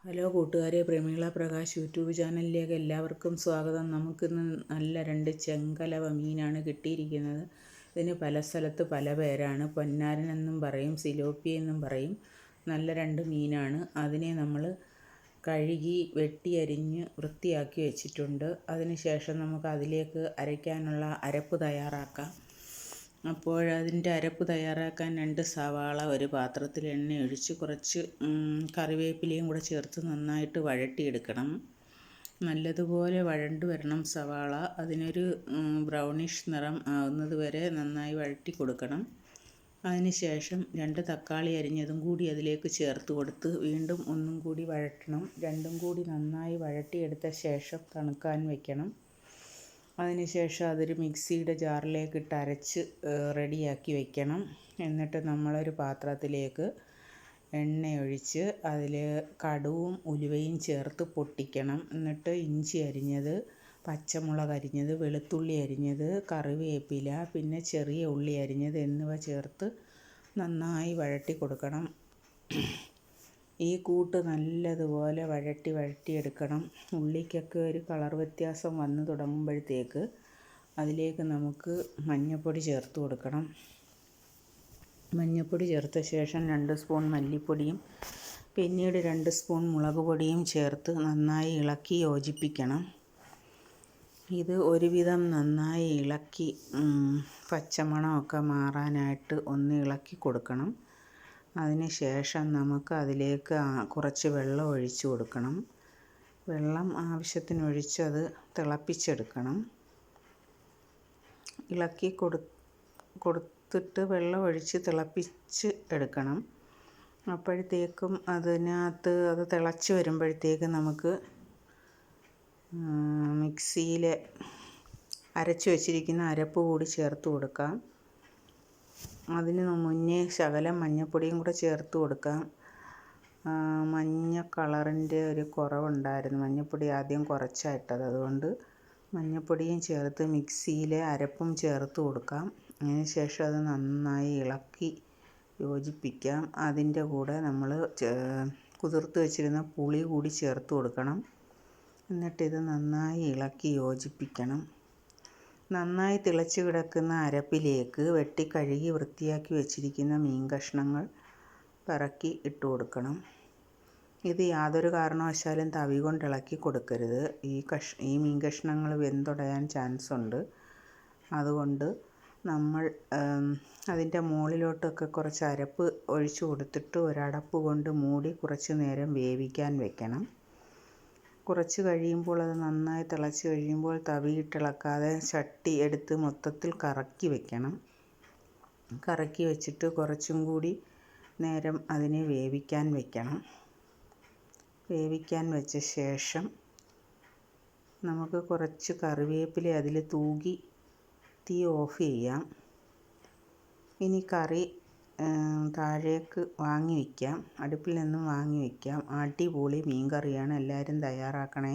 Hello കൂട്ടുകാരെ, Prameela Prakash YouTube ചാനലിലേക്ക് എല്ലാവർക്കും സ്വാഗതം. നമുക്കിന്ന് നല്ല 2 ചെങ്കലവ മീനാണ് കിട്ടിയിരിക്കുന്നത്. ഇതിന് പല സ്ഥലത്ത് പല പേരാണ്. പൊന്നാരൻ എന്നും പറയും, സിലോപ്പി എന്നും പറയും. നല്ല 2 മീനാണ്. അതിനെ നമ്മൾ കഴുകി വെട്ടി അരിഞ്ഞ് വൃത്തിയാക്കി വെച്ചിട്ടുണ്ട്. അതിനുശേഷം നമുക്ക് അതിലേക്ക് അരയ്ക്കാനുള്ള അരപ്പ് തയ്യാറാക്കാം. അതിൻ്റെ അരപ്പ് തയ്യാറാക്കാൻ 2 സവാള ഒരു പാത്രത്തിൽ എണ്ണ ഒഴിച്ച് കുറച്ച് കറിവേപ്പിലയും കൂടെ ചേർത്ത് നന്നായിട്ട് വഴട്ടിയെടുക്കണം. നല്ലതുപോലെ വഴണ്ട് വരണം സവാള. അതിനൊരു ബ്രൗണിഷ് നിറം ആവുന്നത് വരെ നന്നായി വഴറ്റി കൊടുക്കണം. അതിനുശേഷം 2 തക്കാളി അരിഞ്ഞതും കൂടി അതിലേക്ക് ചേർത്ത് കൊടുത്ത് വീണ്ടും ഒന്നും കൂടി വഴറ്റണം. രണ്ടും കൂടി നന്നായി വഴറ്റിയെടുത്ത ശേഷം തണുക്കാൻ വയ്ക്കണം. അതിനുശേഷം അതൊരു മിക്സിയുടെ ജാറിലേക്ക് ഇട്ട് അരച്ച് റെഡിയാക്കി വയ്ക്കണം. എന്നിട്ട് നമ്മളൊരു പാത്രത്തിലേക്ക് എണ്ണയൊഴിച്ച് അതിൽ കടുവും ഉലുവയും ചേർത്ത് പൊട്ടിക്കണം. എന്നിട്ട് ഇഞ്ചി അരിഞ്ഞത്, പച്ചമുളക് അരിഞ്ഞത്, വെളുത്തുള്ളി അരിഞ്ഞത്, കറിവേപ്പില, പിന്നെ ചെറിയ ഉള്ളി അരിഞ്ഞത് എന്നിവ ചേർത്ത് നന്നായി വഴറ്റി കൊടുക്കണം. ഈ കൂട്ട് നല്ലതുപോലെ വഴറ്റിയെടുക്കണം. ഉള്ളിക്കൊക്കെ ഒരു കളർ വ്യത്യാസം വന്നു തുടങ്ങുമ്പോഴത്തേക്ക് അതിലേക്ക് നമുക്ക് മഞ്ഞൾപ്പൊടി ചേർത്ത് കൊടുക്കണം. മഞ്ഞൾപ്പൊടി ചേർത്ത ശേഷം 2 സ്പൂൺ മല്ലിപ്പൊടിയും പിന്നീട് 2 സ്പൂൺ മുളക് പൊടിയും ചേർത്ത് നന്നായി ഇളക്കി യോജിപ്പിക്കണം. ഇത് ഒരുവിധം നന്നായി ഇളക്കി പച്ചമണമൊക്കെ മാറാനായിട്ട് ഒന്ന് ഇളക്കി കൊടുക്കണം. അതിന് ശേഷം നമുക്ക് അതിലേക്ക് കുറച്ച് വെള്ളം ഒഴിച്ചു കൊടുക്കണം. വെള്ളം ആവശ്യത്തിനൊഴിച്ച് അത് തിളപ്പിച്ചെടുക്കണം. ഇളക്കി കൊടുത്തിട്ട് വെള്ളം ഒഴിച്ച് തിളപ്പിച്ച് എടുക്കണം. അപ്പോഴത്തേക്കും അതിനകത്ത് അത് തിളച്ച് വരുമ്പോഴത്തേക്ക് നമുക്ക് മിക്സിയിൽ അരച്ച് വെച്ചിരിക്കുന്ന അരപ്പ് കൂടി ചേർത്ത് കൊടുക്കാം. അതിന് മുന്നേ ശകലം മഞ്ഞൾപ്പൊടിയും കൂടെ ചേർത്ത് കൊടുക്കാം. മഞ്ഞ കളറിൻ്റെ ഒരു കുറവുണ്ടായിരുന്നു. മഞ്ഞൾപ്പൊടി ആദ്യം കുറച്ചാണ് ഇട്ടത്. അതുകൊണ്ട് മഞ്ഞൾപ്പൊടിയും ചേർത്ത് മിക്സിയിലെ അരപ്പും ചേർത്ത് കൊടുക്കാം. അതിന് ശേഷം അത് നന്നായി ഇളക്കി യോജിപ്പിക്കാം. അതിൻ്റെ കൂടെ നമ്മൾ കുതിർത്ത് വെച്ചിരുന്ന പുളി കൂടി ചേർത്ത് കൊടുക്കണം. എന്നിട്ടിത് നന്നായി ഇളക്കി യോജിപ്പിക്കണം. നന്നായി തിളച്ച് കിടക്കുന്ന അരപ്പിലേക്ക് വെട്ടി കഴുകി വൃത്തിയാക്കി വെച്ചിരിക്കുന്ന മീൻ കഷ്ണങ്ങൾ പറക്കി ഇട്ട് കൊടുക്കണം. ഇത് യാതൊരു കാരണവശാലും തവി കൊണ്ട് ഇളക്കി കൊടുക്കരുത്. ഈ മീൻ കഷ്ണങ്ങൾ വെന്തുടയാൻ ചാൻസ് ഉണ്ട്. അതുകൊണ്ട് നമ്മൾ അതിൻ്റെ മുകളിലോട്ടൊക്കെ കുറച്ച് അരപ്പ് ഒഴിച്ചു കൊടുത്തിട്ട് ഒരടപ്പ് കൊണ്ട് മൂടി കുറച്ച് നേരം വേവിക്കാൻ വെക്കണം. കുറച്ച് കഴിയുമ്പോൾ അത് നന്നായി തിളച്ച് കഴിയുമ്പോൾ തവിയിട്ടിളക്കാതെ ചട്ടി എടുത്ത് മൊത്തത്തിൽ കറക്കി വെക്കണം. കറക്കി വെച്ചിട്ട് കുറച്ചും കൂടി നേരം അതിനെ വേവിക്കാൻ വെക്കണം. വേവിക്കാൻ വെച്ച ശേഷം നമുക്ക് കുറച്ച് കറിവേപ്പില അതിൽ തൂകി തീ ഓഫ് ചെയ്യാം. ഇനി കറി താഴേക്ക് വാങ്ങി വയ്ക്കാം. അടുപ്പിൽ നിന്നും വാങ്ങി വയ്ക്കാം. അടിപൊളി മീൻ കറിയാണ്. എല്ലാവരും തയ്യാറാക്കണേ.